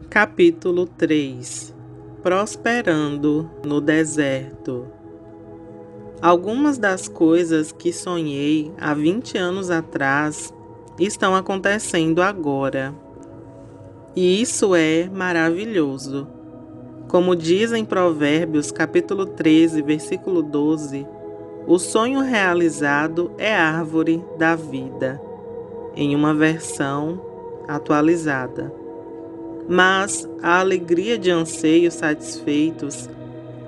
Capítulo 3. Prosperando no deserto. Algumas das coisas que sonhei há 20 anos atrás estão acontecendo agora. E isso é maravilhoso. Como diz em Provérbios, capítulo 13, versículo 12, o sonho realizado é árvore da vida, em uma versão atualizada. Mas a alegria de anseios satisfeitos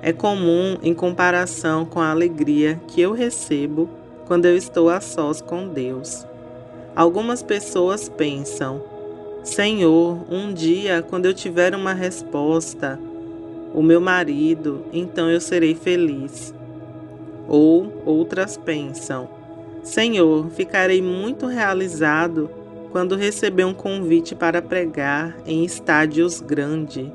é comum em comparação com a alegria que eu recebo quando eu estou a sós com Deus. Algumas pessoas pensam: Senhor, um dia, quando eu tiver uma resposta, o meu marido, então eu serei feliz. Ou outras pensam: Senhor, ficarei muito realizado quando receber um convite para pregar em estádios grandes.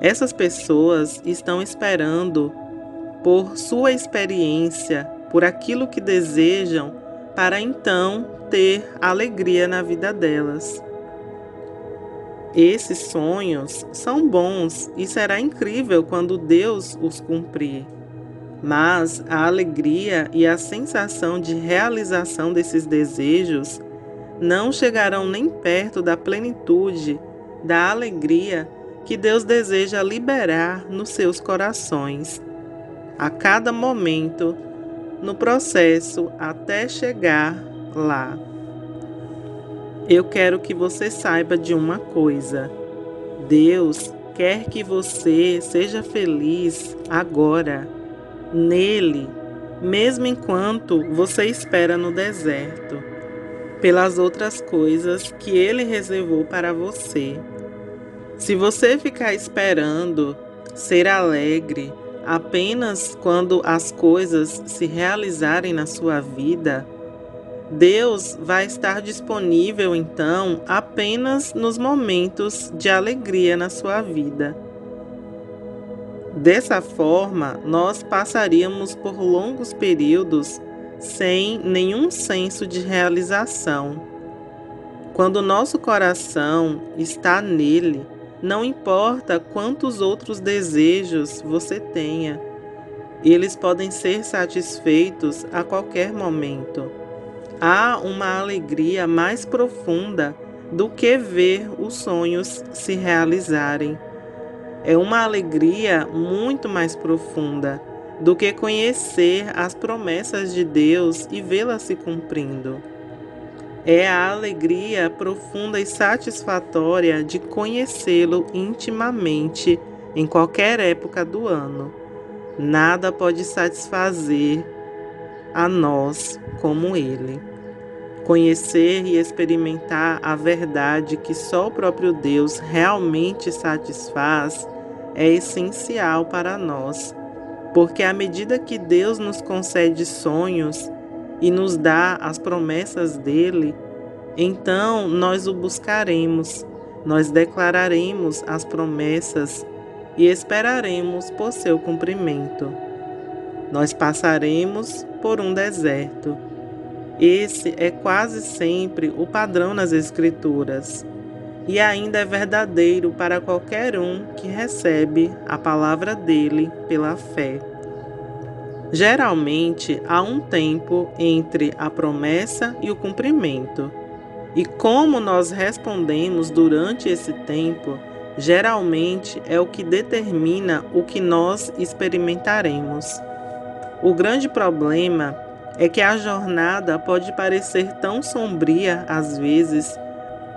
Essas pessoas estão esperando por sua experiência, por aquilo que desejam, para então ter alegria na vida delas. Esses sonhos são bons e será incrível quando Deus os cumprir. Mas a alegria e a sensação de realização desses desejos não chegarão nem perto da plenitude, da alegria que Deus deseja liberar nos seus corações, a cada momento, no processo até chegar lá. Eu quero que você saiba de uma coisa: Deus quer que você seja feliz agora, nele, mesmo enquanto você espera no deserto, pelas outras coisas que Ele reservou para você. Se você ficar esperando ser alegre apenas quando as coisas se realizarem na sua vida, Deus vai estar disponível então apenas nos momentos de alegria na sua vida. Dessa forma, nós passaríamos por longos períodos sem nenhum senso de realização. Quando nosso coração está nele, não importa quantos outros desejos você tenha, eles podem ser satisfeitos a qualquer momento. Há uma alegria mais profunda do que ver os sonhos se realizarem. É uma alegria muito mais profunda do que conhecer as promessas de Deus e vê-las se cumprindo. É a alegria profunda e satisfatória de conhecê-lo intimamente em qualquer época do ano. Nada pode satisfazer a nós como ele. Conhecer e experimentar a verdade que só o próprio Deus realmente satisfaz é essencial para nós, porque à medida que Deus nos concede sonhos e nos dá as promessas dele, então nós o buscaremos, nós declararemos as promessas e esperaremos por seu cumprimento. Nós passaremos por um deserto. Esse é quase sempre o padrão nas Escrituras, e ainda é verdadeiro para qualquer um que recebe a palavra dele pela fé. Geralmente há um tempo entre a promessa e o cumprimento, e como nós respondemos durante esse tempo, geralmente é o que determina o que nós experimentaremos. O grande problema é que a jornada pode parecer tão sombria às vezes,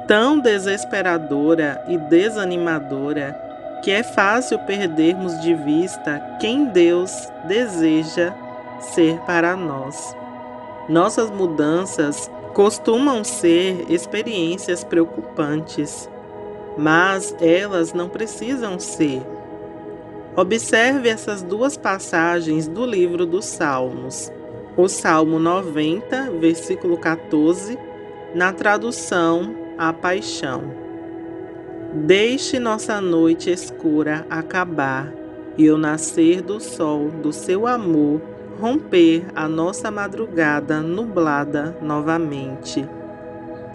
tão desesperadora e desanimadora, que é fácil perdermos de vista quem Deus deseja ser para nós. Nossas mudanças costumam ser experiências preocupantes, mas elas não precisam ser. Observe essas duas passagens do livro dos Salmos. O Salmo 90, versículo 14, na tradução A Paixão. Deixe nossa noite escura acabar, e o nascer do sol do seu amor romper a nossa madrugada nublada novamente.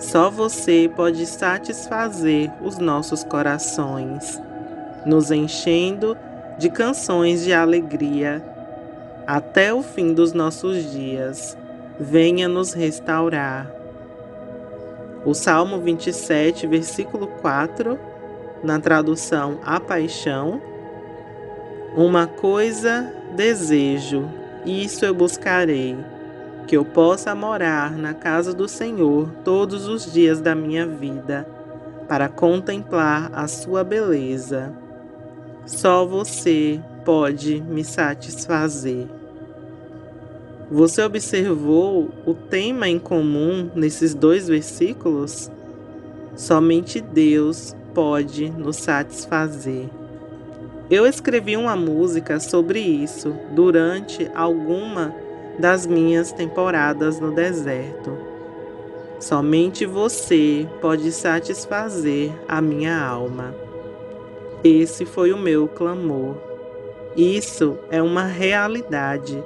Só você pode satisfazer os nossos corações, nos enchendo de canções de alegria até o fim dos nossos dias. Venha nos restaurar. O Salmo 27, versículo 4, na tradução A Paixão: uma coisa desejo, isso eu buscarei, que eu possa morar na casa do Senhor todos os dias da minha vida, para contemplar a sua beleza. Só você pode me satisfazer. Você observou o tema em comum nesses dois versículos? Somente Deus pode nos satisfazer. Eu escrevi uma música sobre isso durante alguma das minhas temporadas no deserto. Somente você pode satisfazer a minha alma. Esse foi o meu clamor. Isso é uma realidade.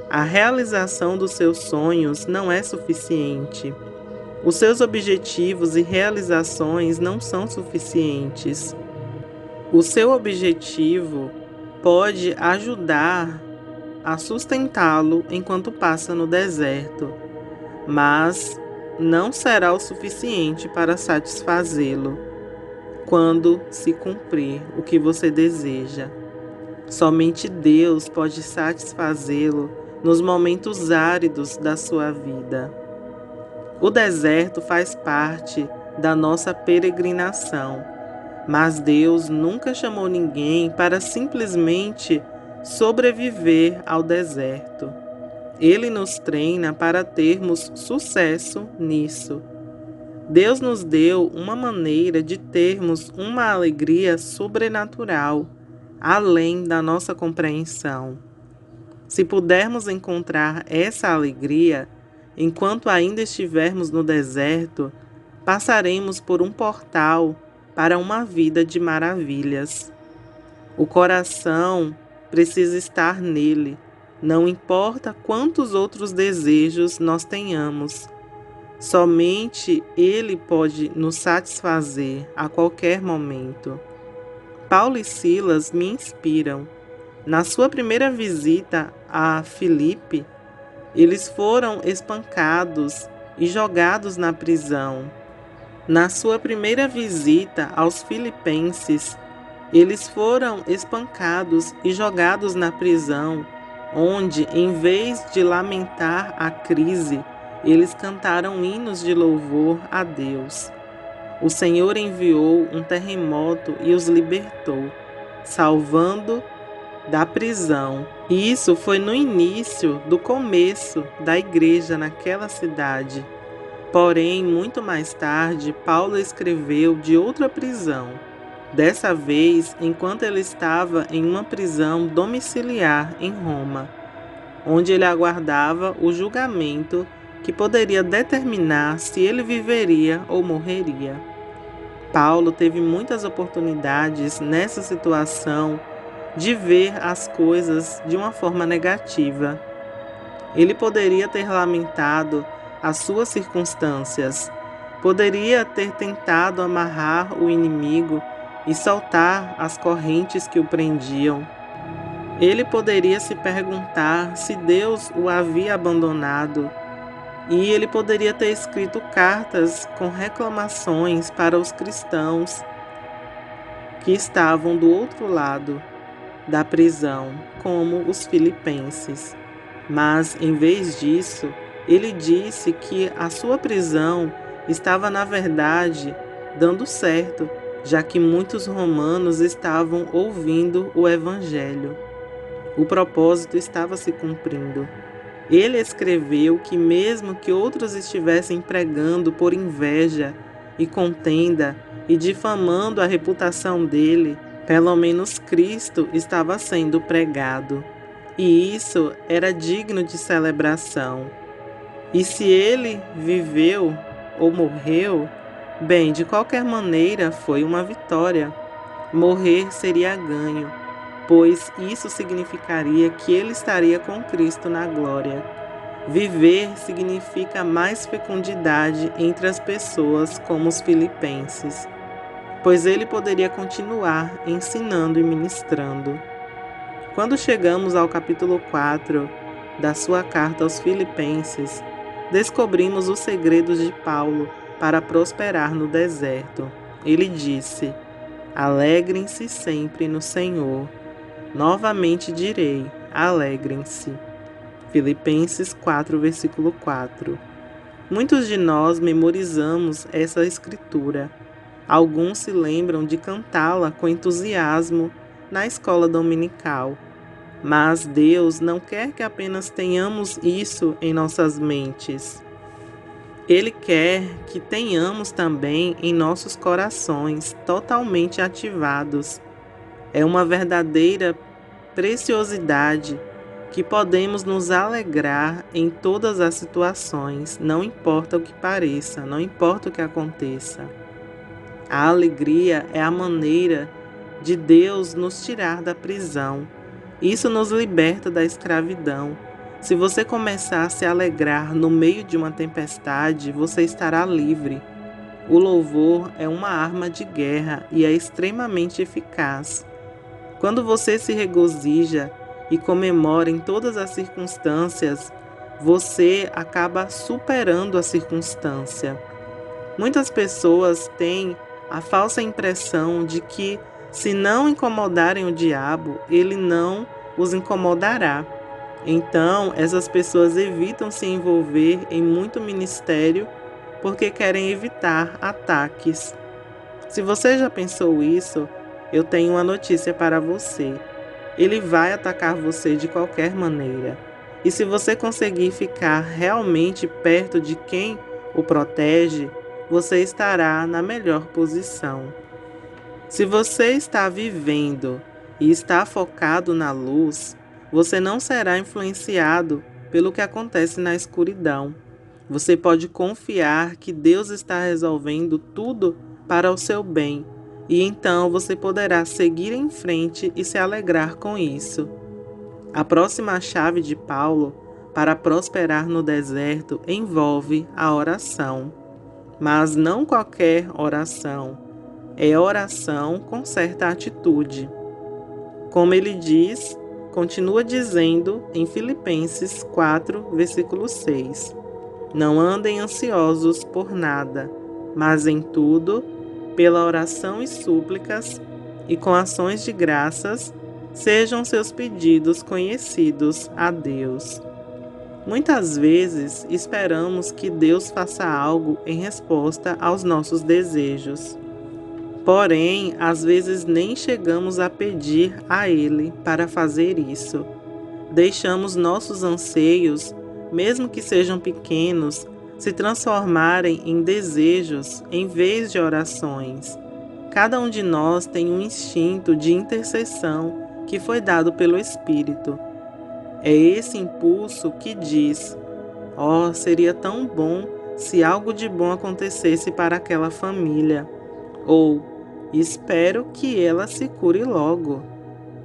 A realização dos seus sonhos não é suficiente. Os seus objetivos e realizações não são suficientes. O seu objetivo pode ajudar a sustentá-lo enquanto passa no deserto, mas não será o suficiente para satisfazê-lo quando se cumprir o que você deseja. Somente Deus pode satisfazê-lo nos momentos áridos da sua vida. O deserto faz parte da nossa peregrinação, mas Deus nunca chamou ninguém para simplesmente sobreviver ao deserto. Ele nos treina para termos sucesso nisso. Deus nos deu uma maneira de termos uma alegria sobrenatural, além da nossa compreensão. Se pudermos encontrar essa alegria, enquanto ainda estivermos no deserto, passaremos por um portal para uma vida de maravilhas. O coração precisa estar nele, não importa quantos outros desejos nós tenhamos. Somente Ele pode nos satisfazer a qualquer momento. Paulo e Silas me inspiram. Na sua primeira visita a Filipe, eles foram espancados e jogados na prisão. Na sua primeira visita aos filipenses, eles foram espancados e jogados na prisão, onde, em vez de lamentar a crise, eles cantaram hinos de louvor a Deus. O Senhor enviou um terremoto e os libertou, salvando da prisão. E isso foi no início do começo da igreja naquela cidade. Porém, muito mais tarde, Paulo escreveu de outra prisão. Dessa vez, enquanto ele estava em uma prisão domiciliar em Roma, onde ele aguardava o julgamento que poderia determinar se ele viveria ou morreria. Paulo teve muitas oportunidades nessa situação de ver as coisas de uma forma negativa. Ele poderia ter lamentado as suas circunstâncias, poderia ter tentado amarrar o inimigo e soltar as correntes que o prendiam. Ele poderia se perguntar se Deus o havia abandonado, e ele poderia ter escrito cartas com reclamações para os cristãos que estavam do outro lado da prisão, como os filipenses. Mas, em vez disso, ele disse que a sua prisão estava, na verdade, dando certo, já que muitos romanos estavam ouvindo o Evangelho. O propósito estava se cumprindo. Ele escreveu que mesmo que outros estivessem pregando por inveja e contenda e difamando a reputação dele, pelo menos Cristo estava sendo pregado. E isso era digno de celebração. E se ele viveu ou morreu, bem, de qualquer maneira foi uma vitória. Morrer seria ganho, pois isso significaria que ele estaria com Cristo na glória. Viver significa mais fecundidade entre as pessoas, como os filipenses, pois ele poderia continuar ensinando e ministrando. Quando chegamos ao capítulo 4 da sua carta aos Filipenses, descobrimos os segredos de Paulo para prosperar no deserto. Ele disse: "Alegrem-se sempre no Senhor. Novamente direi: alegrem-se." Filipenses 4, versículo 4. Muitos de nós memorizamos essa escritura. Alguns se lembram de cantá-la com entusiasmo na escola dominical. Mas Deus não quer que apenas tenhamos isso em nossas mentes. Ele quer que tenhamos também em nossos corações totalmente ativados. É uma verdadeira preciosidade que podemos nos alegrar em todas as situações, não importa o que pareça, não importa o que aconteça. A alegria é a maneira de Deus nos tirar da prisão. Isso nos liberta da escravidão. Se você começar a se alegrar no meio de uma tempestade, você estará livre. O louvor é uma arma de guerra e é extremamente eficaz. Quando você se regozija e comemora em todas as circunstâncias, você acaba superando a circunstância. Muitas pessoas têm a falsa impressão de que, se não incomodarem o diabo, ele não os incomodará. Então, essas pessoas evitam se envolver em muito ministério porque querem evitar ataques. Se você já pensou isso, eu tenho uma notícia para você. Ele vai atacar você de qualquer maneira. E se você conseguir ficar realmente perto de quem o protege, você estará na melhor posição. Se você está vivendo e está focado na luz, você não será influenciado pelo que acontece na escuridão. Você pode confiar que Deus está resolvendo tudo para o seu bem, e então você poderá seguir em frente e se alegrar com isso. A próxima chave de Paulo para prosperar no deserto envolve a oração. Mas não qualquer oração. É oração com certa atitude. Como ele diz, continua dizendo em Filipenses 4, versículo 6. Não andem ansiosos por nada, mas em tudo, pela oração e súplicas, e com ações de graças, sejam seus pedidos conhecidos a Deus. Muitas vezes esperamos que Deus faça algo em resposta aos nossos desejos. Porém, às vezes nem chegamos a pedir a Ele para fazer isso. Deixamos nossos anseios, mesmo que sejam pequenos, se transformarem em desejos em vez de orações. Cada um de nós tem um instinto de intercessão que foi dado pelo Espírito. É esse impulso que diz: "Oh, seria tão bom se algo de bom acontecesse para aquela família." Ou "Espero que ela se cure logo."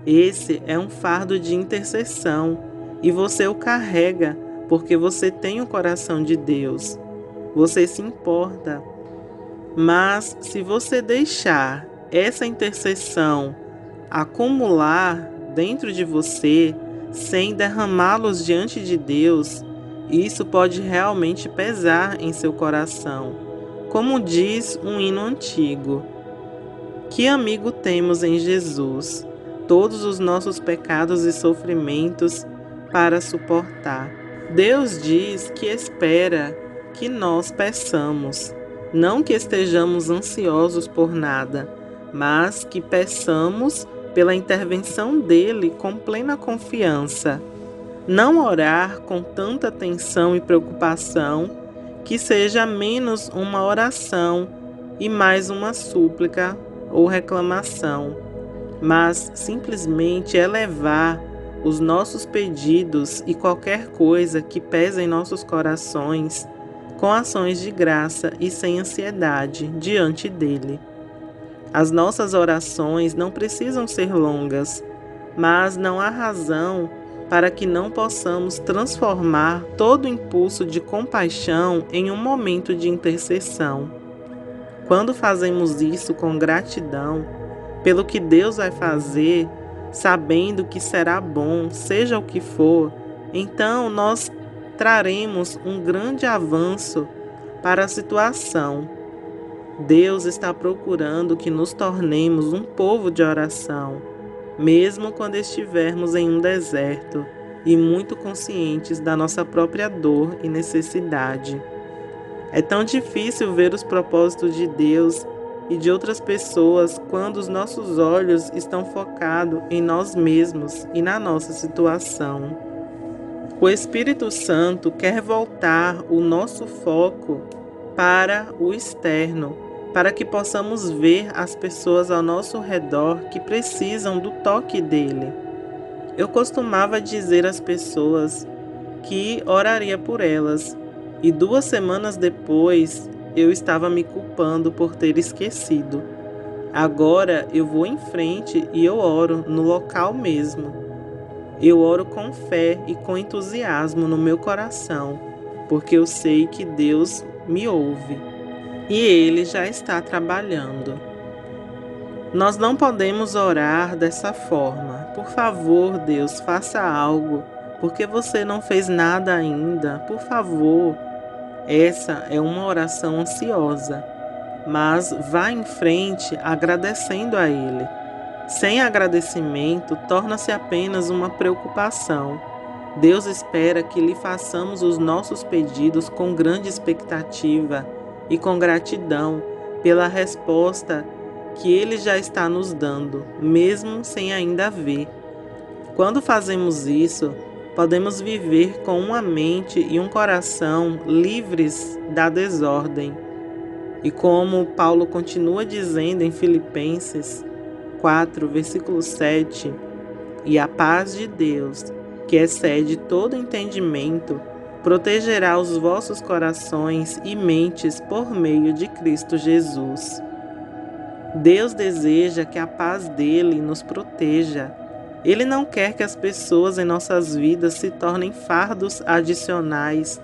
Esse é um fardo de intercessão e você o carrega porque você tem o coração de Deus. Você se importa. Mas se você deixar essa intercessão acumular dentro de você, sem derramá-los diante de Deus, isso pode realmente pesar em seu coração. Como diz um hino antigo: "Que amigo temos em Jesus, todos os nossos pecados e sofrimentos para suportar." Deus diz que espera que nós peçamos, não que estejamos ansiosos por nada, mas que peçamos pela intervenção dele com plena confiança. Não orar com tanta tensão e preocupação que seja menos uma oração e mais uma súplica ou reclamação, mas simplesmente elevar os nossos pedidos e qualquer coisa que pesa em nossos corações com ações de graça e sem ansiedade diante dele. As nossas orações não precisam ser longas, mas não há razão para que não possamos transformar todo impulso de compaixão em um momento de intercessão. Quando fazemos isso com gratidão pelo que Deus vai fazer, sabendo que será bom, seja o que for, então nós traremos um grande avanço para a situação. Deus está procurando que nos tornemos um povo de oração, mesmo quando estivermos em um deserto e muito conscientes da nossa própria dor e necessidade. É tão difícil ver os propósitos de Deus e de outras pessoas quando os nossos olhos estão focados em nós mesmos e na nossa situação. O Espírito Santo quer voltar o nosso foco para o externo, para que possamos ver as pessoas ao nosso redor que precisam do toque dele. Eu costumava dizer às pessoas que oraria por elas, e 2 semanas depois eu estava me culpando por ter esquecido. Agora eu vou em frente e eu oro no local mesmo. Eu oro com fé e com entusiasmo no meu coração, porque eu sei que Deus me ouve e Ele já está trabalhando. Nós não podemos orar dessa forma. Por favor, Deus, faça algo, porque você não fez nada ainda. Por favor. Essa é uma oração ansiosa, mas vá em frente agradecendo a Ele. Sem agradecimento, torna-se apenas uma preocupação. Deus espera que lhe façamos os nossos pedidos com grande expectativa e com gratidão pela resposta que Ele já está nos dando, mesmo sem ainda ver. Quando fazemos isso, podemos viver com uma mente e um coração livres da desordem. E como Paulo continua dizendo em Filipenses 4, versículo 7, e a paz de Deus, que excede todo entendimento, protegerá os vossos corações e mentes por meio de Cristo Jesus. Deus deseja que a paz dele nos proteja. Ele não quer que as pessoas em nossas vidas se tornem fardos adicionais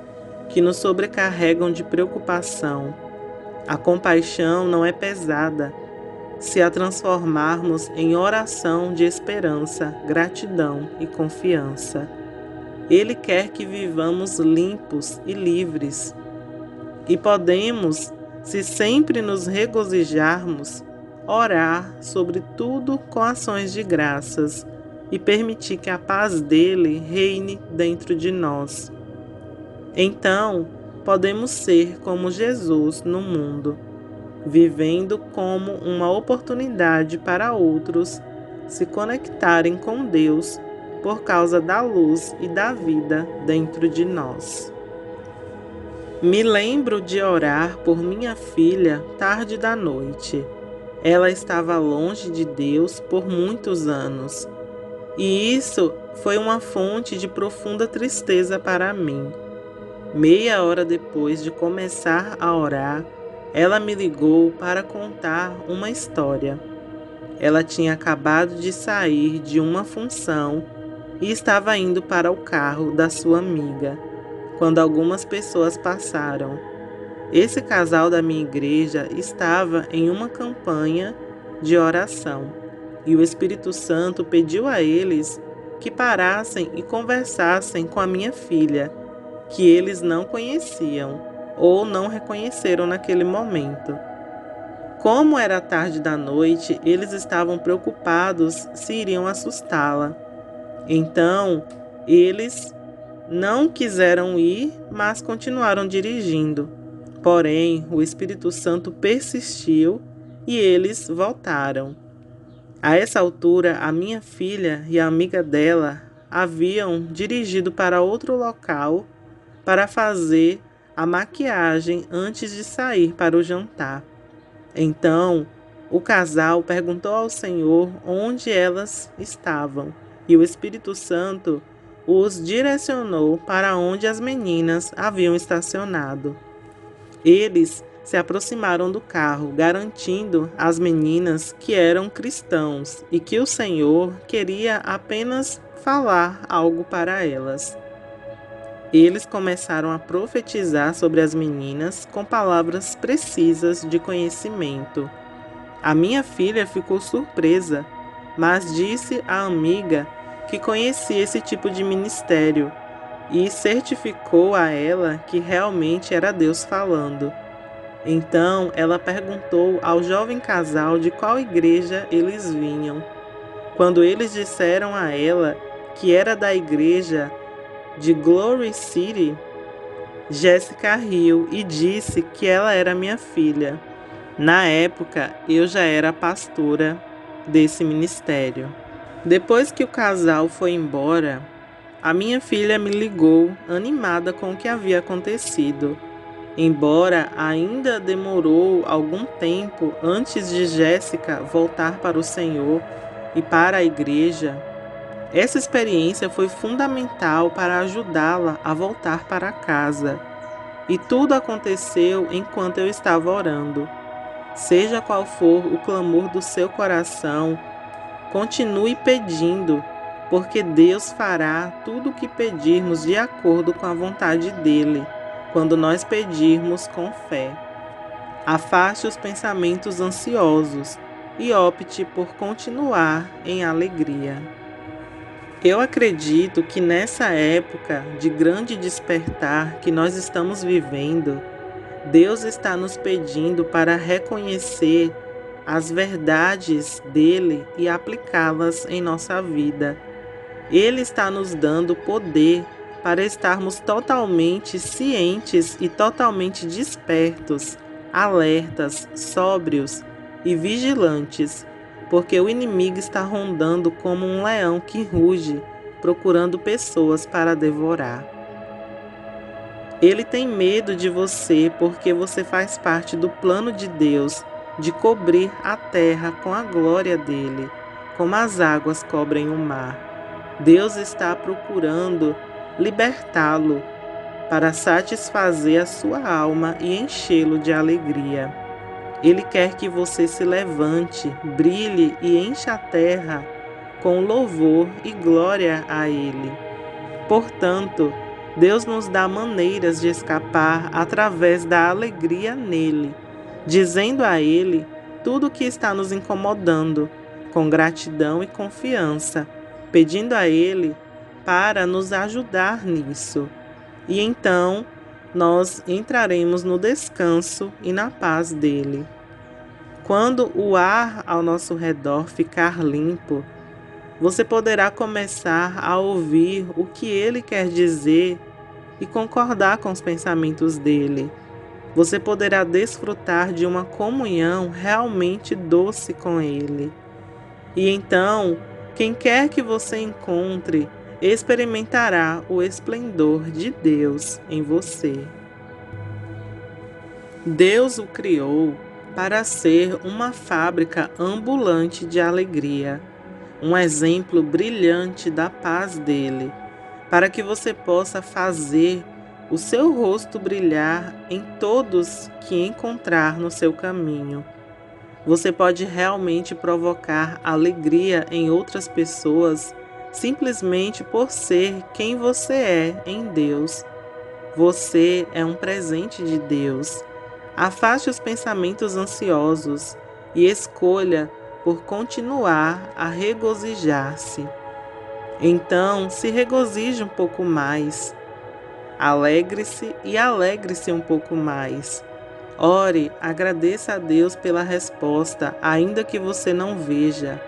que nos sobrecarregam de preocupação. A compaixão não é pesada se a transformarmos em oração de esperança, gratidão e confiança. Ele quer que vivamos limpos e livres. E podemos, se sempre nos regozijarmos, orar sobre tudo com ações de graças e permitir que a paz dele reine dentro de nós. Então, podemos ser como Jesus no mundo, vivendo como uma oportunidade para outros se conectarem com Deus por causa da luz e da vida dentro de nós. Me lembro de orar por minha filha tarde da noite. Ela estava longe de Deus por muitos anos. E isso foi uma fonte de profunda tristeza para mim. Meia hora depois de começar a orar, ela me ligou para contar uma história. Ela tinha acabado de sair de uma função e estava indo para o carro da sua amiga, quando algumas pessoas passaram. Esse casal da minha igreja estava em uma campanha de oração. E o Espírito Santo pediu a eles que parassem e conversassem com a minha filha, que eles não conheciam ou não reconheceram naquele momento. Como era tarde da noite, eles estavam preocupados se iriam assustá-la. Então, eles não quiseram ir, mas continuaram dirigindo. Porém, o Espírito Santo persistiu e eles voltaram. A essa altura, a minha filha e a amiga dela haviam dirigido para outro local para fazer a maquiagem antes de sair para o jantar. Então, o casal perguntou ao Senhor onde elas estavam, e o Espírito Santo os direcionou para onde as meninas haviam estacionado. Eles se aproximaram do carro, garantindo às meninas que eram cristãos e que o Senhor queria apenas falar algo para elas. Eles começaram a profetizar sobre as meninas com palavras precisas de conhecimento. A minha filha ficou surpresa, mas disse à amiga que conhecia esse tipo de ministério e certificou a ela que realmente era Deus falando. Então ela perguntou ao jovem casal de qual igreja eles vinham. Quando eles disseram a ela que era da igreja de Glory City, Jéssica riu e disse que ela era minha filha. Na época, eu já era pastora desse ministério. Depois que o casal foi embora, a minha filha me ligou, animada com o que havia acontecido. Embora ainda demorou algum tempo antes de Jéssica voltar para o Senhor e para a igreja, essa experiência foi fundamental para ajudá-la a voltar para casa. E tudo aconteceu enquanto eu estava orando. Seja qual for o clamor do seu coração, continue pedindo, porque Deus fará tudo o que pedirmos de acordo com a vontade dele, quando nós pedirmos com fé. Afaste os pensamentos ansiosos e opte por continuar em alegria. Eu acredito que nessa época de grande despertar que nós estamos vivendo, Deus está nos pedindo para reconhecer as verdades dele e aplicá-las em nossa vida. Ele está nos dando poder para estarmos totalmente cientes e totalmente despertos, alertas, sóbrios e vigilantes, porque o inimigo está rondando como um leão que ruge, procurando pessoas para devorar. Ele tem medo de você porque você faz parte do plano de Deus de cobrir a terra com a glória dele, como as águas cobrem o mar. Deus está procurando libertá-lo para satisfazer a sua alma e enchê-lo de alegria. Ele quer que você se levante, brilhe e encha a terra com louvor e glória a Ele. Portanto, Deus nos dá maneiras de escapar através da alegria nele, dizendo a Ele tudo o que está nos incomodando, com gratidão e confiança, pedindo a Ele para nos ajudar nisso. E então nós entraremos no descanso e na paz dele. Quando o ar ao nosso redor ficar limpo, você poderá começar a ouvir o que ele quer dizer e concordar com os pensamentos dele. Você poderá desfrutar de uma comunhão realmente doce com ele. E então, quem quer que você encontre, experimentará o esplendor de Deus em você. Deus o criou para ser uma fábrica ambulante de alegria, um exemplo brilhante da paz dele, para que você possa fazer o seu rosto brilhar em todos que encontrar no seu caminho. Você pode realmente provocar alegria em outras pessoas simplesmente por ser quem você é em Deus. Você é um presente de Deus. Afaste os pensamentos ansiosos e escolha por continuar a regozijar-se. Então, se regozije um pouco mais. Alegre-se e alegre-se um pouco mais. Ore, agradeça a Deus pela resposta, ainda que você não veja,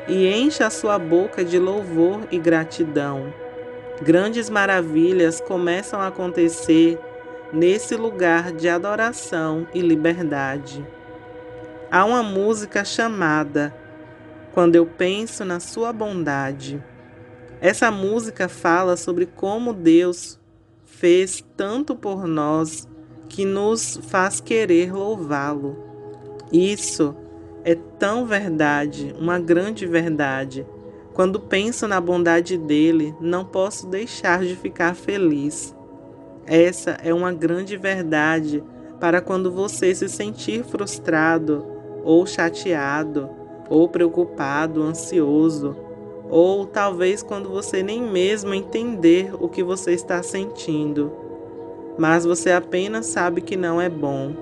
e encha a sua boca de louvor e gratidão. Grandes maravilhas começam a acontecer nesse lugar de adoração e liberdade. Há uma música chamada Quando Eu Penso na Sua Bondade. Essa música fala sobre como Deus fez tanto por nós que nos faz querer louvá-lo. Isso é tão verdade, uma grande verdade. Quando penso na bondade dele, não posso deixar de ficar feliz. Essa é uma grande verdade para quando você se sentir frustrado, ou chateado, ou preocupado, ansioso, ou talvez quando você nem mesmo entender o que você está sentindo, mas você apenas sabe que não é bom.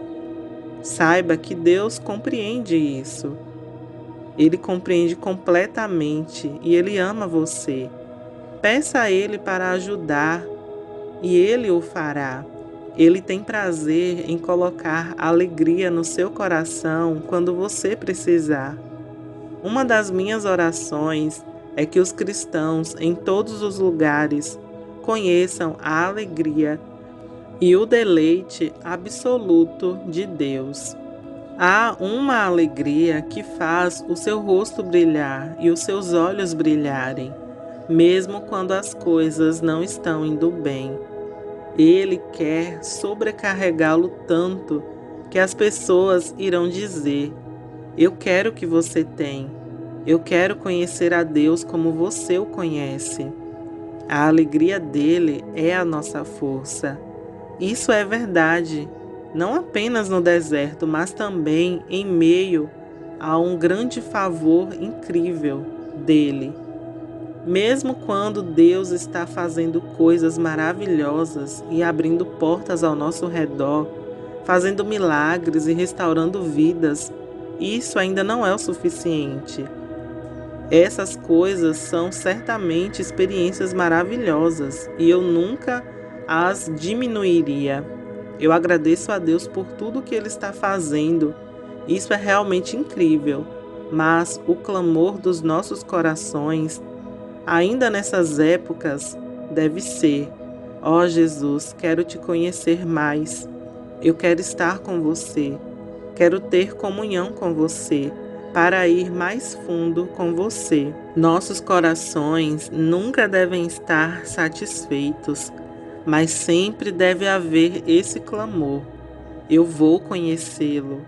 Saiba que Deus compreende isso. Ele compreende completamente e Ele ama você. Peça a Ele para ajudar e Ele o fará. Ele tem prazer em colocar alegria no seu coração quando você precisar. Uma das minhas orações é que os cristãos em todos os lugares conheçam a alegria e o deleite absoluto de Deus. Há uma alegria que faz o seu rosto brilhar e os seus olhos brilharem, mesmo quando as coisas não estão indo bem. Ele quer sobrecarregá-lo tanto que as pessoas irão dizer: eu quero o que você tem. Eu quero conhecer a Deus como você o conhece. A alegria dele é a nossa força. Isso é verdade, não apenas no deserto, mas também em meio a um grande favor incrível dele. Mesmo quando Deus está fazendo coisas maravilhosas e abrindo portas ao nosso redor, fazendo milagres e restaurando vidas, isso ainda não é o suficiente. Essas coisas são certamente experiências maravilhosas e eu nunca as diminuiria. Eu agradeço a Deus por tudo que Ele está fazendo. Isso é realmente incrível, mas o clamor dos nossos corações, ainda nessas épocas, deve ser: ó Jesus, quero te conhecer mais. Eu quero estar com você. Quero ter comunhão com você, para ir mais fundo com você. Nossos corações nunca devem estar satisfeitos, mas sempre deve haver esse clamor: eu vou conhecê-lo.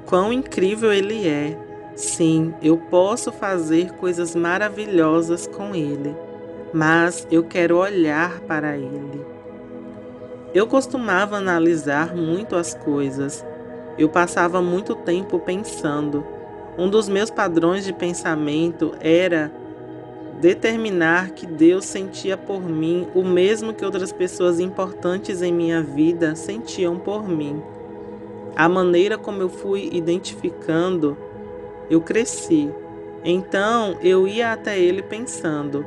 Quão incrível ele é! Sim, eu posso fazer coisas maravilhosas com ele, mas eu quero olhar para ele. Eu costumava analisar muito as coisas. Eu passava muito tempo pensando. Um dos meus padrões de pensamento era determinar que Deus sentia por mim o mesmo que outras pessoas importantes em minha vida sentiam por mim. A maneira como eu fui identificando, eu cresci. Então eu ia até ele pensando: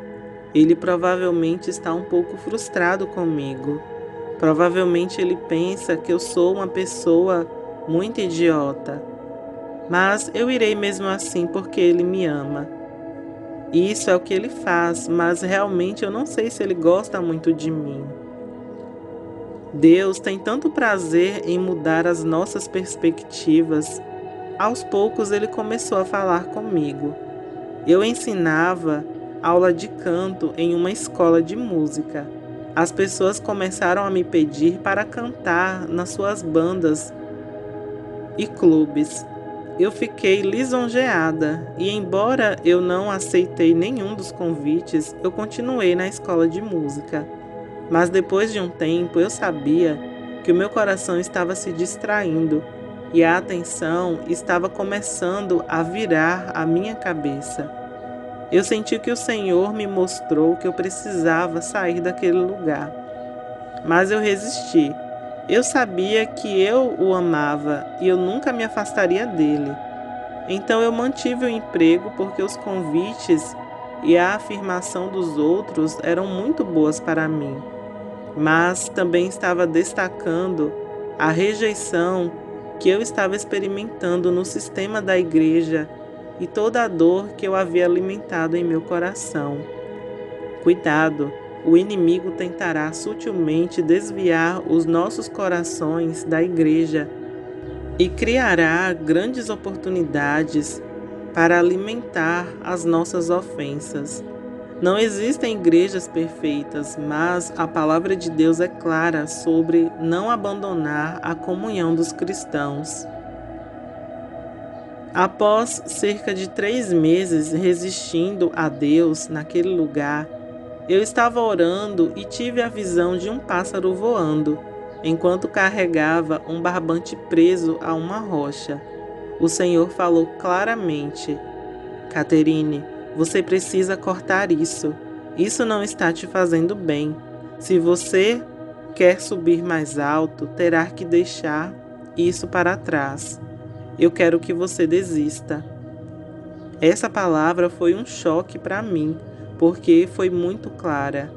ele provavelmente está um pouco frustrado comigo. Provavelmente ele pensa que eu sou uma pessoa muito idiota. Mas eu irei mesmo assim porque ele me ama. Isso é o que ele faz, mas realmente eu não sei se ele gosta muito de mim. Deus tem tanto prazer em mudar as nossas perspectivas. Aos poucos ele começou a falar comigo. Eu ensinava aula de canto em uma escola de música. As pessoas começaram a me pedir para cantar nas suas bandas e clubes. Eu fiquei lisonjeada e, embora eu não aceitei nenhum dos convites, eu continuei na escola de música. Mas depois de um tempo eu sabia que o meu coração estava se distraindo e a atenção estava começando a virar a minha cabeça. Eu senti que o Senhor me mostrou que eu precisava sair daquele lugar. Mas eu resisti. Eu sabia que eu o amava e eu nunca me afastaria dele. Então eu mantive o emprego porque os convites e a afirmação dos outros eram muito boas para mim. Mas também estava destacando a rejeição que eu estava experimentando no sistema da igreja e toda a dor que eu havia alimentado em meu coração. Cuidado! O inimigo tentará sutilmente desviar os nossos corações da igreja e criará grandes oportunidades para alimentar as nossas ofensas. Não existem igrejas perfeitas, mas a palavra de Deus é clara sobre não abandonar a comunhão dos cristãos. Após cerca de 3 meses resistindo a Deus naquele lugar, eu estava orando e tive a visão de um pássaro voando. enquanto carregava um barbante preso a uma rocha. O Senhor falou claramente: Catherine, você precisa cortar isso. Isso não está te fazendo bem. Se você quer subir mais alto, terá que deixar isso para trás. Eu quero que você desista. Essa palavra foi um choque para mim, porque foi muito clara.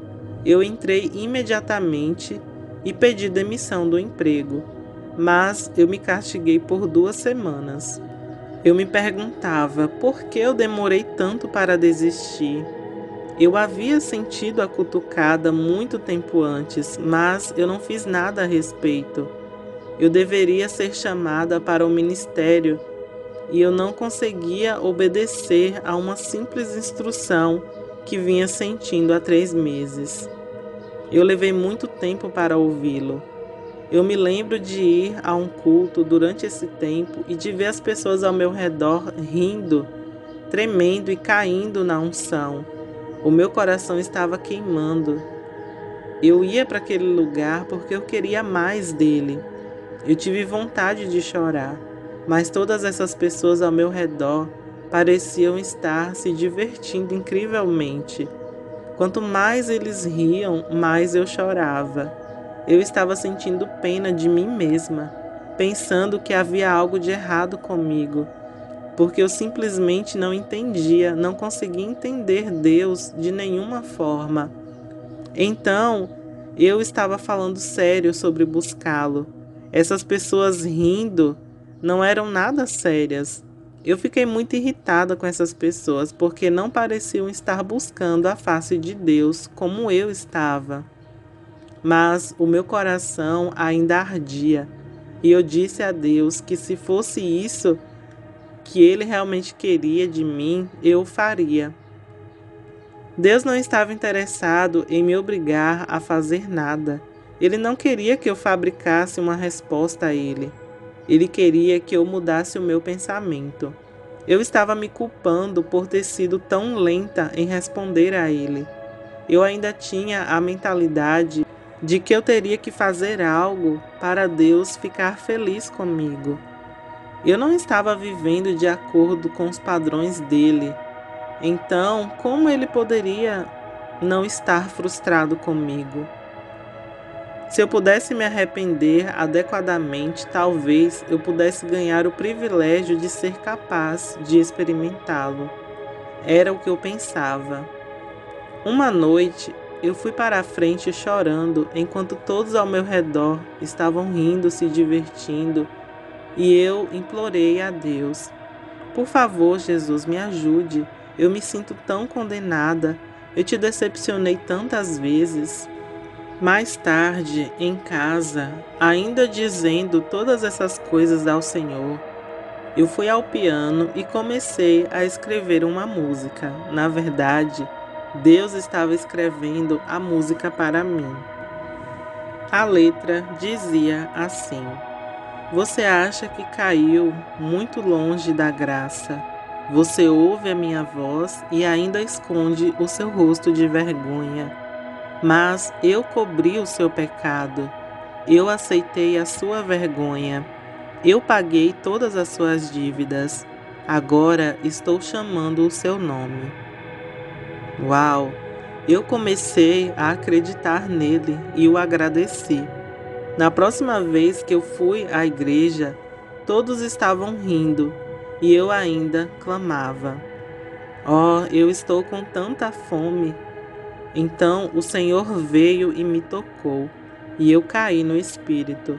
Eu entrei imediatamente e pedi demissão do emprego, mas eu me castiguei por 2 semanas. Eu me perguntava por que eu demorei tanto para desistir. Eu havia sentido a cutucada muito tempo antes, mas eu não fiz nada a respeito. Eu deveria ser chamada para o ministério e eu não conseguia obedecer a uma simples instrução que vinha sentindo há 3 meses. Eu levei muito tempo para ouvi-lo. Eu me lembro de ir a um culto durante esse tempo e de ver as pessoas ao meu redor rindo, tremendo e caindo na unção. O meu coração estava queimando. Eu ia para aquele lugar porque eu queria mais dele. Eu tive vontade de chorar, mas todas essas pessoas ao meu redor pareciam estar se divertindo incrivelmente. Quanto mais eles riam, mais eu chorava. Eu estava sentindo pena de mim mesma, pensando que havia algo de errado comigo, porque eu simplesmente não entendia, não conseguia entender Deus de nenhuma forma. Então, eu estava falando sério sobre buscá-lo. Essas pessoas rindo não eram nada sérias. Eu fiquei muito irritada com essas pessoas porque não pareciam estar buscando a face de Deus como eu estava. Mas o meu coração ainda ardia e eu disse a Deus que se fosse isso que Ele realmente queria de mim, eu o faria. Deus não estava interessado em me obrigar a fazer nada. Ele não queria que eu fabricasse uma resposta a Ele. Ele queria que eu mudasse o meu pensamento. Eu estava me culpando por ter sido tão lenta em responder a Ele. Eu ainda tinha a mentalidade de que eu teria que fazer algo para Deus ficar feliz comigo. Eu não estava vivendo de acordo com os padrões dele. Então, como ele poderia não estar frustrado comigo? Se eu pudesse me arrepender adequadamente, talvez eu pudesse ganhar o privilégio de ser capaz de experimentá-lo. Era o que eu pensava. Uma noite, eu fui para a frente chorando, enquanto todos ao meu redor estavam rindo, se divertindo, e eu implorei a Deus: por favor, Jesus, me ajude. Eu me sinto tão condenada. Eu te decepcionei tantas vezes. Mais tarde, em casa, ainda dizendo todas essas coisas ao Senhor, eu fui ao piano e comecei a escrever uma música. Na verdade, Deus estava escrevendo a música para mim. A letra dizia assim: você acha que caiu muito longe da graça. Você ouve a minha voz e ainda esconde o seu rosto de vergonha. Mas eu cobri o seu pecado. Eu aceitei a sua vergonha. Eu paguei todas as suas dívidas. Agora estou chamando o seu nome. Uau! Eu comecei a acreditar nele e o agradeci. Na próxima vez que eu fui à igreja, todos estavam rindo e eu ainda clamava: oh, eu estou com tanta fome. Então o Senhor veio e me tocou e eu caí no espírito.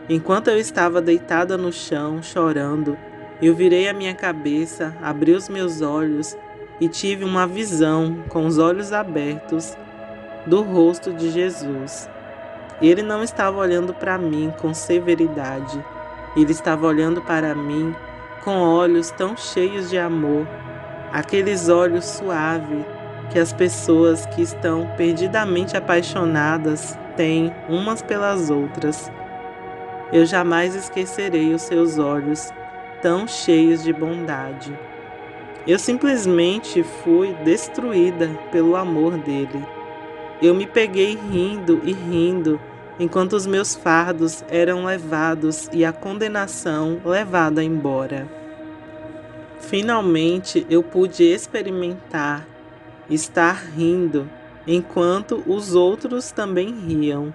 Enquanto eu estava deitada no chão, chorando, eu virei a minha cabeça, abri os meus olhos e tive uma visão com os olhos abertos do rosto de Jesus. Ele não estava olhando para mim com severidade. Ele estava olhando para mim com olhos tão cheios de amor, aqueles olhos suaves que as pessoas que estão perdidamente apaixonadas têm umas pelas outras. Eu jamais esquecerei os seus olhos tão cheios de bondade. Eu simplesmente fui destruída pelo amor dele. Eu me peguei rindo e rindo enquanto os meus fardos eram levados e a condenação levada embora. Finalmente eu pude experimentar estar rindo enquanto os outros também riam.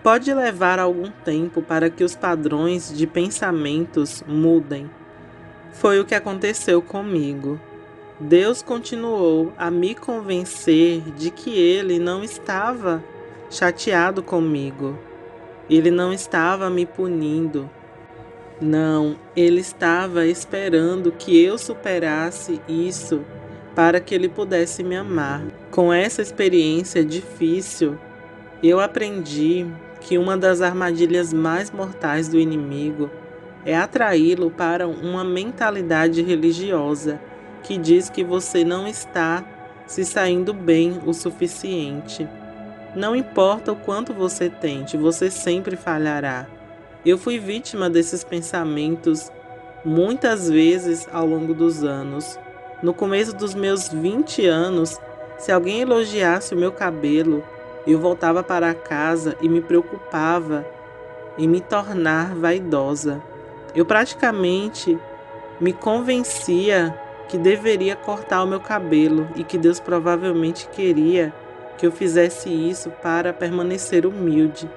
Pode levar algum tempo para que os padrões de pensamentos mudem. Foi o que aconteceu comigo. Deus continuou a me convencer de que Ele não estava chateado comigo. Ele não estava me punindo. Não, Ele estava esperando que eu superasse isso para que Ele pudesse me amar. Com essa experiência difícil, eu aprendi que uma das armadilhas mais mortais do inimigo é atraí-lo para uma mentalidade religiosa que diz que você não está se saindo bem o suficiente. Não importa o quanto você tente, você sempre falhará. Eu fui vítima desses pensamentos muitas vezes ao longo dos anos. No começo dos meus 20 anos, se alguém elogiasse o meu cabelo, eu voltava para casa e me preocupava em me tornar vaidosa. Eu praticamente me convencia que deveria cortar o meu cabelo e que Deus provavelmente queria que eu fizesse isso para permanecer humilde.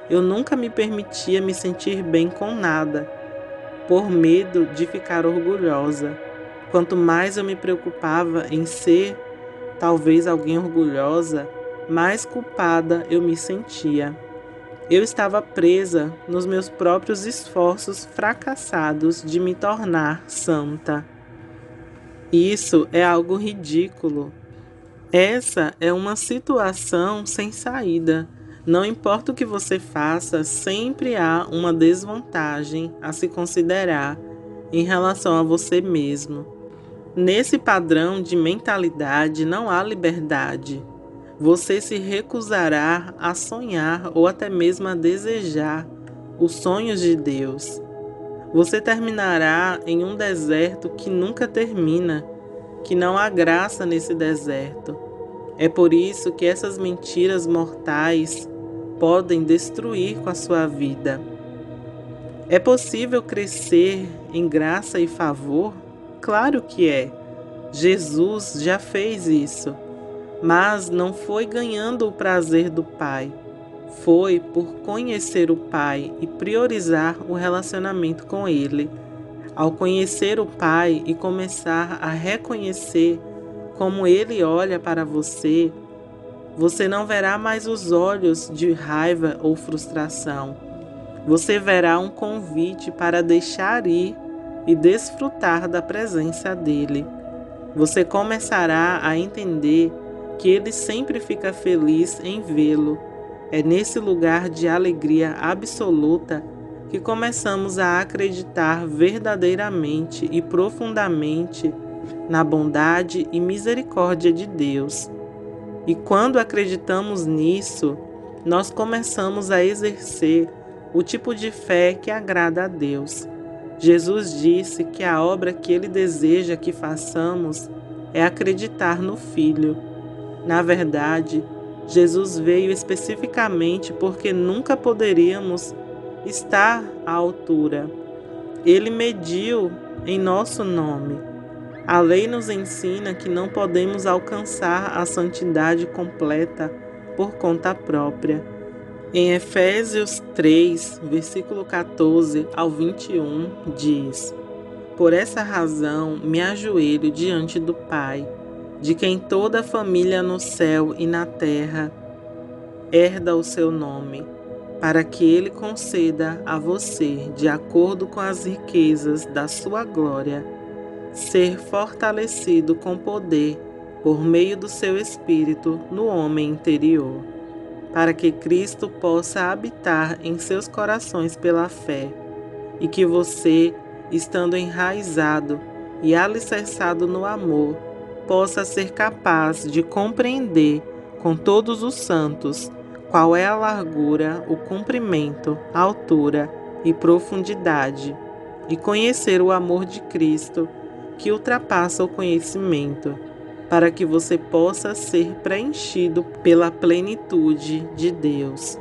Eu nunca me permitia me sentir bem com nada, por medo de ficar orgulhosa. Quanto mais eu me preocupava em ser talvez alguém orgulhosa, mais culpada eu me sentia. Eu estava presa nos meus próprios esforços fracassados de me tornar santa. Isso é algo ridículo. Essa é uma situação sem saída. Não importa o que você faça, sempre há uma desvantagem a se considerar em relação a você mesmo. Nesse padrão de mentalidade não há liberdade. Você se recusará a sonhar ou até mesmo a desejar os sonhos de Deus. Você terminará em um deserto que nunca termina, que não há graça nesse deserto. É por isso que essas mentiras mortais podem destruir com a sua vida. É possível crescer em graça e favor? Claro que é. Jesus já fez isso. Mas não foi ganhando o prazer do Pai. Foi por conhecer o Pai e priorizar o relacionamento com Ele. Ao conhecer o Pai e começar a reconhecer como Ele olha para você, você não verá mais os olhos de raiva ou frustração. Você verá um convite para deixar ir e desfrutar da presença dEle. Você começará a entender que Ele sempre fica feliz em vê-lo. É nesse lugar de alegria absoluta que começamos a acreditar verdadeiramente e profundamente na bondade e misericórdia de Deus. E quando acreditamos nisso, nós começamos a exercer o tipo de fé que agrada a Deus. Jesus disse que a obra que Ele deseja que façamos é acreditar no Filho. Na verdade, Jesus veio especificamente porque nunca poderíamos estar à altura. Ele mediu em nosso nome. A lei nos ensina que não podemos alcançar a santidade completa por conta própria. Em Efésios 3, versículo 14 ao 21, diz: Por essa razão me ajoelho diante do Pai, de quem toda a família no céu e na terra herda o seu nome, para que Ele conceda a você, de acordo com as riquezas da sua glória, ser fortalecido com poder por meio do seu Espírito no homem interior, para que Cristo possa habitar em seus corações pela fé, e que você, estando enraizado e alicerçado no amor, possa ser capaz de compreender com todos os santos qual é a largura, o comprimento, a altura e profundidade, e conhecer o amor de Cristo que ultrapassa o conhecimento, para que você possa ser preenchido pela plenitude de Deus.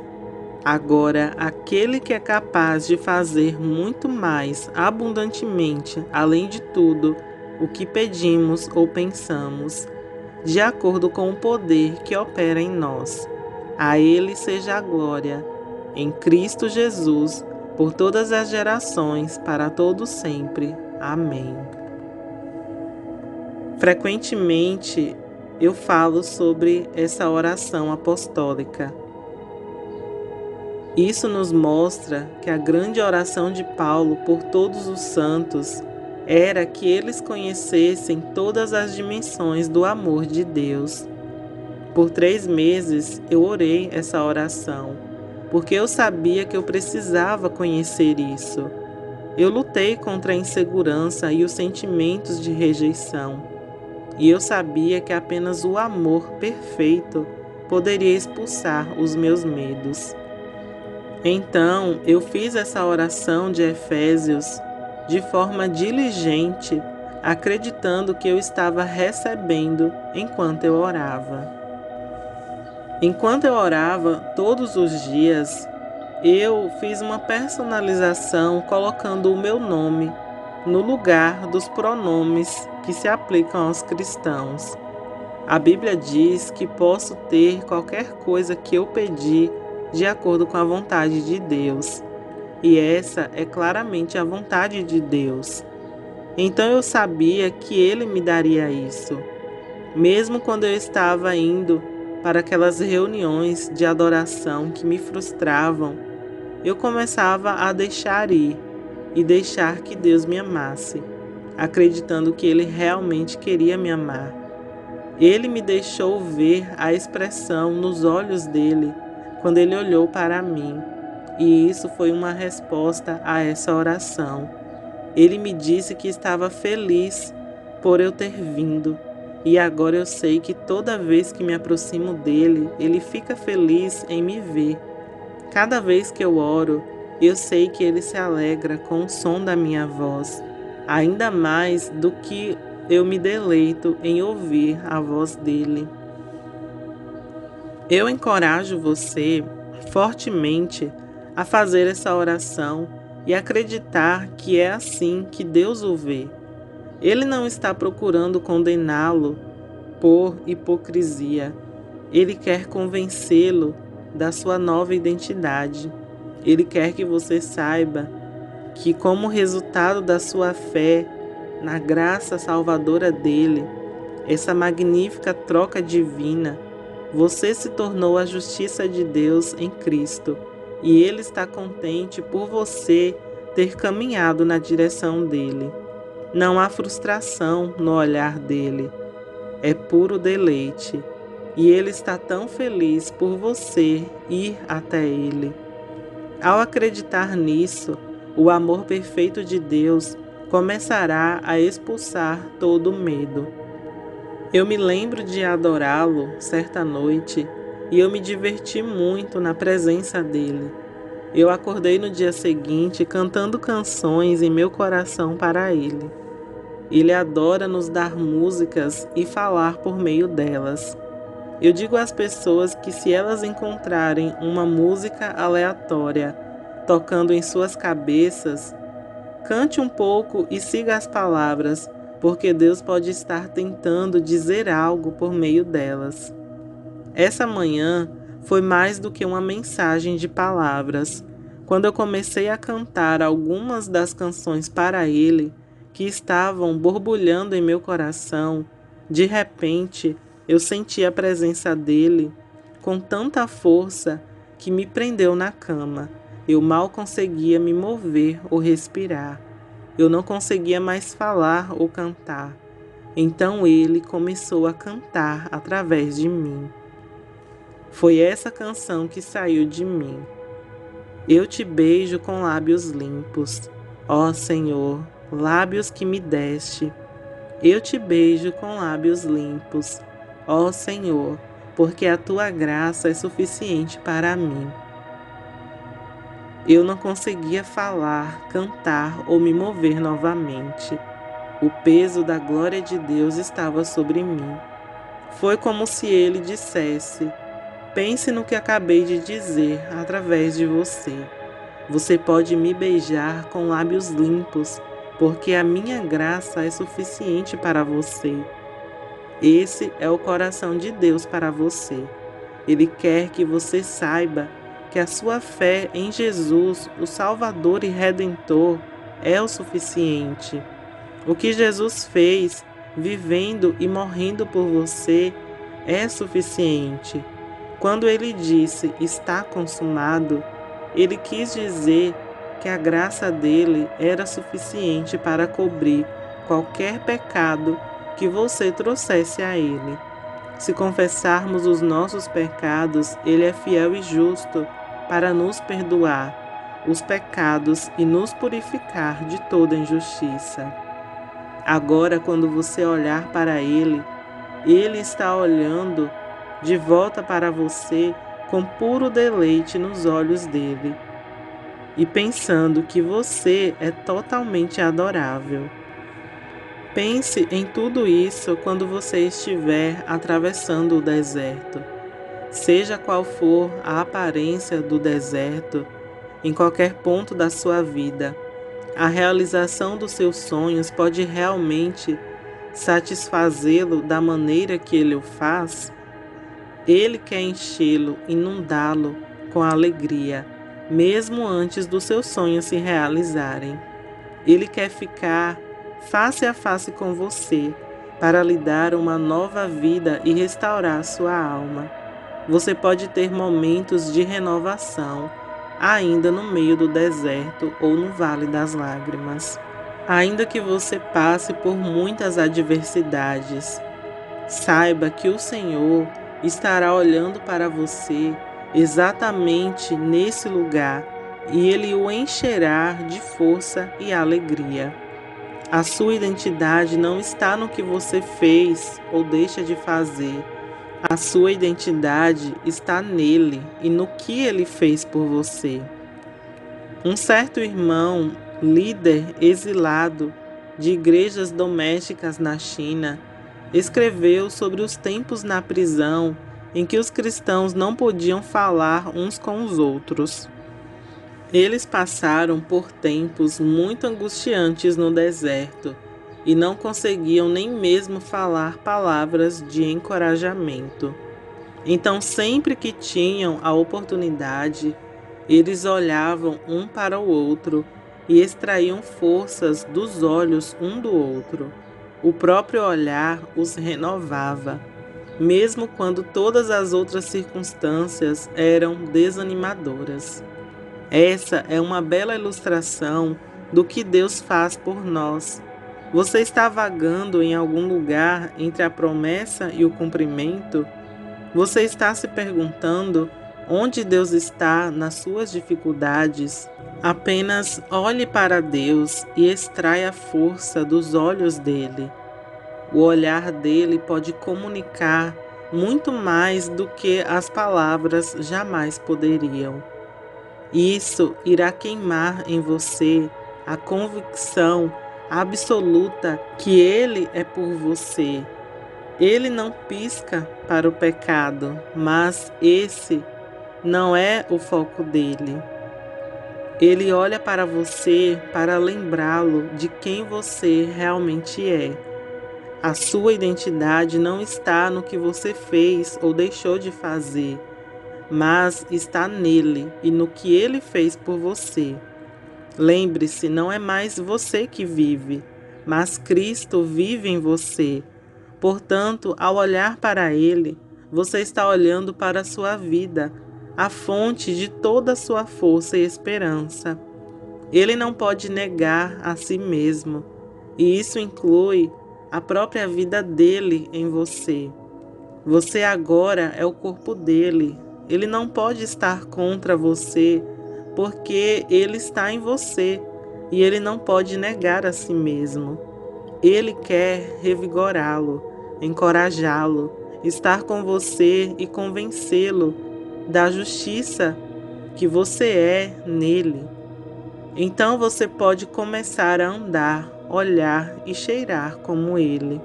Agora, aquele que é capaz de fazer muito mais abundantemente, além de tudo, o que pedimos ou pensamos, de acordo com o poder que opera em nós. A Ele seja a glória, em Cristo Jesus, por todas as gerações, para todo sempre. Amém. Frequentemente eu falo sobre essa oração apostólica. Isso nos mostra que a grande oração de Paulo por todos os santos era que eles conhecessem todas as dimensões do amor de Deus. Por 3 meses eu orei essa oração, porque eu sabia que eu precisava conhecer isso. Eu lutei contra a insegurança e os sentimentos de rejeição, e eu sabia que apenas o amor perfeito poderia expulsar os meus medos. Então, eu fiz essa oração de Efésios de forma diligente, acreditando que eu estava recebendo enquanto eu orava. Enquanto eu orava todos os dias, eu fiz uma personalização colocando o meu nome no lugar dos pronomes que se aplicam aos cristãos. A Bíblia diz que posso ter qualquer coisa que eu pedir de acordo com a vontade de Deus. E essa é claramente a vontade de Deus. Então eu sabia que Ele me daria isso. Mesmo quando eu estava indo para aquelas reuniões de adoração que me frustravam, eu começava a deixar ir e deixar que Deus me amasse, acreditando que Ele realmente queria me amar. Ele me deixou ver a expressão nos olhos dele quando ele olhou para mim, e isso foi uma resposta a essa oração. Ele me disse que estava feliz por eu ter vindo, e agora eu sei que toda vez que me aproximo dele, ele fica feliz em me ver. Cada vez que eu oro, eu sei que ele se alegra com o som da minha voz, ainda mais do que eu me deleito em ouvir a voz dele. Eu encorajo você fortemente a fazer essa oração e acreditar que é assim que Deus o vê. Ele não está procurando condená-lo por hipocrisia. Ele quer convencê-lo da sua nova identidade. Ele quer que você saiba que, como resultado da sua fé na graça salvadora dele, essa magnífica troca divina, você se tornou a justiça de Deus em Cristo, e Ele está contente por você ter caminhado na direção dele. Não há frustração no olhar dele, é puro deleite, e Ele está tão feliz por você ir até Ele. Ao acreditar nisso, o amor perfeito de Deus começará a expulsar todo medo. Eu me lembro de adorá-lo certa noite e eu me diverti muito na presença dele. Eu acordei no dia seguinte cantando canções em meu coração para ele. Ele adora nos dar músicas e falar por meio delas. Eu digo às pessoas que se elas encontrarem uma música aleatória tocando em suas cabeças, cante um pouco e siga as palavras, porque Deus pode estar tentando dizer algo por meio delas. Essa manhã foi mais do que uma mensagem de palavras. Quando eu comecei a cantar algumas das canções para Ele, que estavam borbulhando em meu coração, de repente eu senti a presença dele com tanta força que me prendeu na cama. Eu mal conseguia me mover ou respirar. Eu não conseguia mais falar ou cantar. Então ele começou a cantar através de mim. Foi essa canção que saiu de mim. Eu te beijo com lábios limpos, ó Senhor, lábios que me deste. Eu te beijo com lábios limpos, ó Senhor, porque a tua graça é suficiente para mim. Eu não conseguia falar, cantar ou me mover novamente. O peso da glória de Deus estava sobre mim. Foi como se ele dissesse: Pense no que acabei de dizer através de você. Você pode me beijar com lábios limpos, porque a minha graça é suficiente para você. Esse é o coração de Deus para você. Ele quer que você saiba que a sua fé em Jesus, o Salvador e Redentor, é o suficiente. O que Jesus fez, vivendo e morrendo por você, é suficiente. Quando ele disse está consumado, ele quis dizer que a graça dele era suficiente para cobrir qualquer pecado que você trouxesse a ele. Se confessarmos os nossos pecados, ele é fiel e justo para nos perdoar os pecados e nos purificar de toda injustiça. Agora, quando você olhar para ele, ele está olhando de volta para você com puro deleite nos olhos dele e pensando que você é totalmente adorável. Pense em tudo isso quando você estiver atravessando o deserto. Seja qual for a aparência do deserto, em qualquer ponto da sua vida, a realização dos seus sonhos pode realmente satisfazê-lo da maneira que ele o faz? Ele quer enchê-lo, inundá-lo com alegria, mesmo antes dos seus sonhos se realizarem. Ele quer ficar face a face com você, para lhe dar uma nova vida e restaurar sua alma. Você pode ter momentos de renovação, ainda no meio do deserto ou no vale das lágrimas. Ainda que você passe por muitas adversidades, saiba que o Senhor estará olhando para você exatamente nesse lugar e Ele o encherá de força e alegria. A sua identidade não está no que você fez ou deixa de fazer. A sua identidade está nele e no que ele fez por você. Um certo irmão, líder exilado de igrejas domésticas na China, escreveu sobre os tempos na prisão em que os cristãos não podiam falar uns com os outros. Eles passaram por tempos muito angustiantes no deserto e não conseguiam nem mesmo falar palavras de encorajamento. Então, sempre que tinham a oportunidade, eles olhavam um para o outro e extraíam forças dos olhos um do outro. O próprio olhar os renovava, mesmo quando todas as outras circunstâncias eram desanimadoras. Essa é uma bela ilustração do que Deus faz por nós. Você está vagando em algum lugar entre a promessa e o cumprimento? Você está se perguntando onde Deus está nas suas dificuldades? Apenas olhe para Deus e extraia a força dos olhos dele. O olhar dele pode comunicar muito mais do que as palavras jamais poderiam. Isso irá queimar em você a convicção absoluta que Ele é por você. Ele não pisca para o pecado, mas esse não é o foco dele. Ele olha para você para lembrá-lo de quem você realmente é. A sua identidade não está no que você fez ou deixou de fazer, mas está nele e no que ele fez por você. Lembre-se, não é mais você que vive, mas Cristo vive em você. Portanto, ao olhar para ele, você está olhando para a sua vida, a fonte de toda a sua força e esperança. Ele não pode negar a si mesmo, e isso inclui a própria vida dele em você. Você agora é o corpo dele. Ele não pode estar contra você, porque ele está em você e ele não pode negar a si mesmo. Ele quer revigorá-lo, encorajá-lo, estar com você e convencê-lo da justiça que você é nele. Então você pode começar a andar, olhar e cheirar como ele.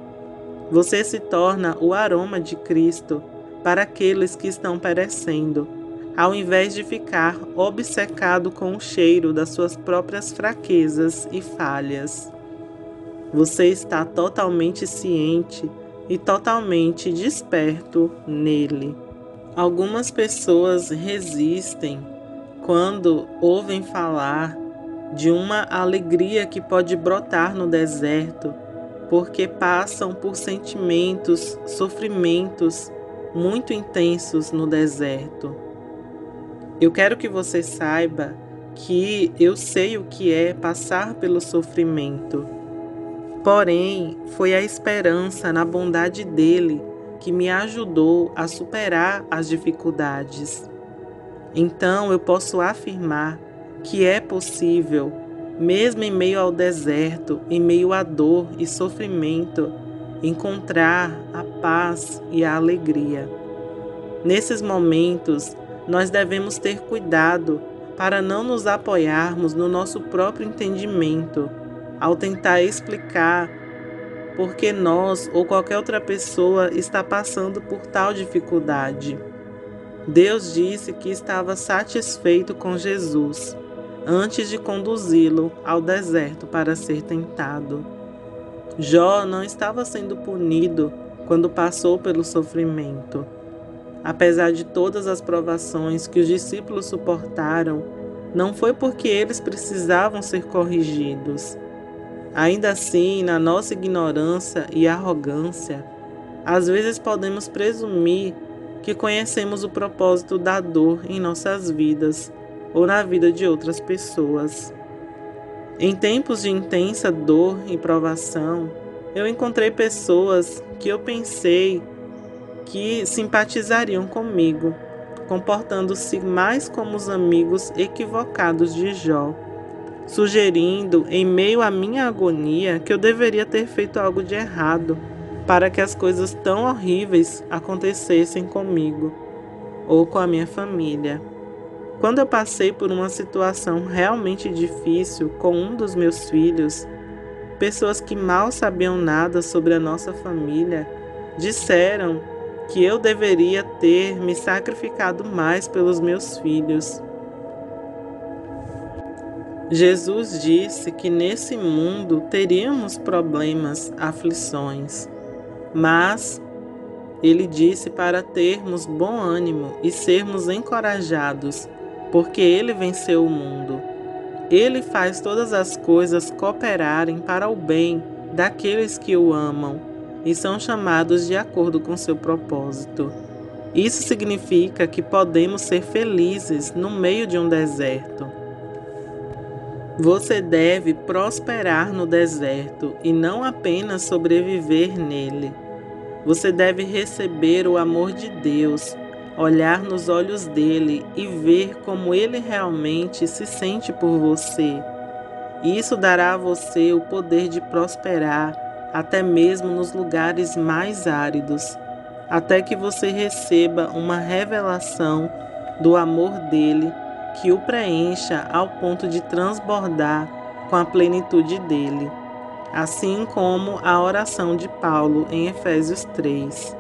Você se torna o aroma de Cristo para aqueles que estão perecendo, ao invés de ficar obcecado com o cheiro das suas próprias fraquezas e falhas. Você está totalmente ciente e totalmente desperto nele. Algumas pessoas resistem quando ouvem falar de uma alegria que pode brotar no deserto, porque passam por sentimentos, sofrimentos muito intensos no deserto. Eu quero que você saiba que eu sei o que é passar pelo sofrimento. Porém, foi a esperança na bondade dele que me ajudou a superar as dificuldades. Então eu posso afirmar que é possível, mesmo em meio ao deserto, em meio à dor e sofrimento, encontrar a paz e a alegria. Nesses momentos, nós devemos ter cuidado para não nos apoiarmos no nosso próprio entendimento, ao tentar explicar por que nós ou qualquer outra pessoa está passando por tal dificuldade. Deus disse que estava satisfeito com Jesus antes de conduzi-lo ao deserto para ser tentado. Jó não estava sendo punido quando passou pelo sofrimento. Apesar de todas as provações que os discípulos suportaram, não foi porque eles precisavam ser corrigidos. Ainda assim, na nossa ignorância e arrogância, às vezes podemos presumir que conhecemos o propósito da dor em nossas vidas ou na vida de outras pessoas. Em tempos de intensa dor e provação, eu encontrei pessoas que eu pensei que simpatizariam comigo, comportando-se mais como os amigos equivocados de Jó, sugerindo, em meio à minha agonia, que eu deveria ter feito algo de errado para que as coisas tão horríveis acontecessem comigo ou com a minha família. Quando eu passei por uma situação realmente difícil com um dos meus filhos, pessoas que mal sabiam nada sobre a nossa família disseram que eu deveria ter me sacrificado mais pelos meus filhos. Jesus disse que nesse mundo teríamos problemas, aflições, mas ele disse para termos bom ânimo e sermos encorajados, porque ele venceu o mundo. Ele faz todas as coisas cooperarem para o bem daqueles que o amam e são chamados de acordo com seu propósito. Isso significa que podemos ser felizes no meio de um deserto. Você deve prosperar no deserto e não apenas sobreviver nele. Você deve receber o amor de Deus, olhar nos olhos dele e ver como ele realmente se sente por você. Isso dará a você o poder de prosperar até mesmo nos lugares mais áridos, até que você receba uma revelação do amor dele que o preencha ao ponto de transbordar com a plenitude dele, assim como a oração de Paulo em Efésios 3.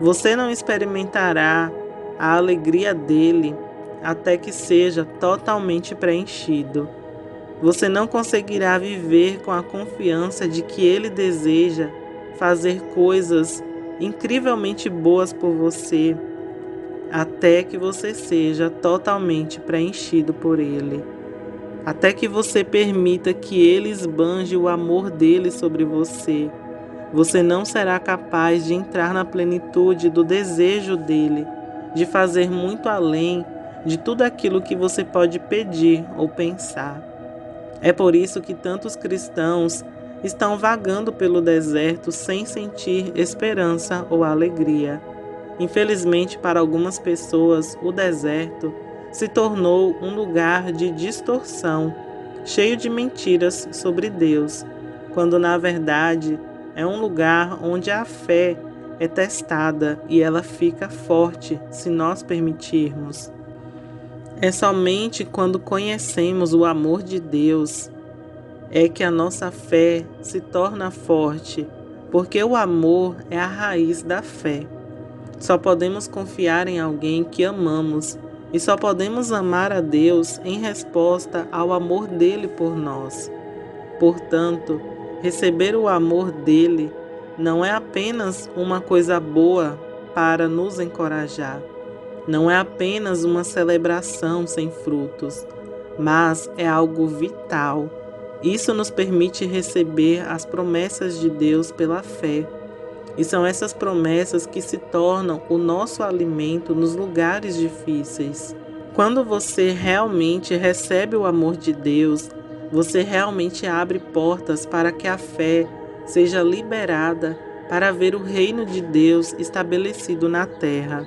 Você não experimentará a alegria dele até que seja totalmente preenchido. Você não conseguirá viver com a confiança de que ele deseja fazer coisas incrivelmente boas por você, até que você seja totalmente preenchido por ele. Até que você permita que ele esbanje o amor dele sobre você. Você não será capaz de entrar na plenitude do desejo dele, de fazer muito além de tudo aquilo que você pode pedir ou pensar. É por isso que tantos cristãos estão vagando pelo deserto sem sentir esperança ou alegria. Infelizmente, para algumas pessoas, o deserto se tornou um lugar de distorção, cheio de mentiras sobre Deus, quando na verdade é um lugar onde a fé é testada e ela fica forte se nós permitirmos. É somente quando conhecemos o amor de Deus é que a nossa fé se torna forte, porque o amor é a raiz da fé. Só podemos confiar em alguém que amamos e só podemos amar a Deus em resposta ao amor dele por nós. Portanto, receber o amor dele não é apenas uma coisa boa para nos encorajar, não é apenas uma celebração sem frutos, mas é algo vital. Isso nos permite receber as promessas de Deus pela fé. E são essas promessas que se tornam o nosso alimento nos lugares difíceis. Quando você realmente recebe o amor de Deus, você realmente abre portas para que a fé seja liberada para ver o reino de Deus estabelecido na terra.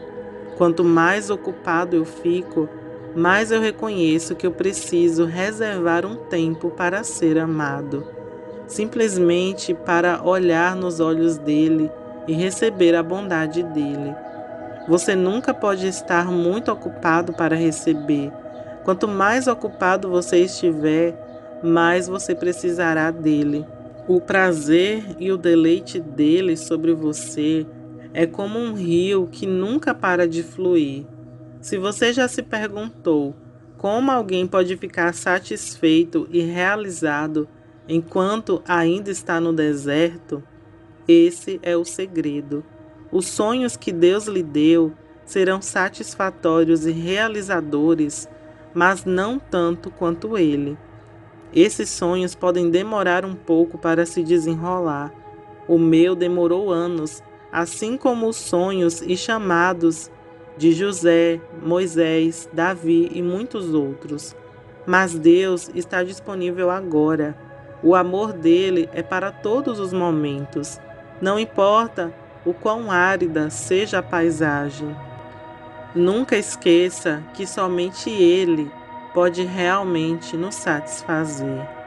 Quanto mais ocupado eu fico, mais eu reconheço que eu preciso reservar um tempo para ser amado, simplesmente para olhar nos olhos dele e receber a bondade dele. Você nunca pode estar muito ocupado para receber. Quanto mais ocupado você estiver, mais você precisará dele. O prazer e o deleite dele sobre você é como um rio que nunca para de fluir. Se você já se perguntou como alguém pode ficar satisfeito e realizado enquanto ainda está no deserto, esse é o segredo. Os sonhos que Deus lhe deu serão satisfatórios e realizadores, mas não tanto quanto ele. Esses sonhos podem demorar um pouco para se desenrolar. O meu demorou anos, assim como os sonhos e chamados de José, Moisés, Davi e muitos outros. Mas Deus está disponível agora. O amor dele é para todos os momentos. Não importa o quão árida seja a paisagem. Nunca esqueça que somente Ele pode realmente nos satisfazer.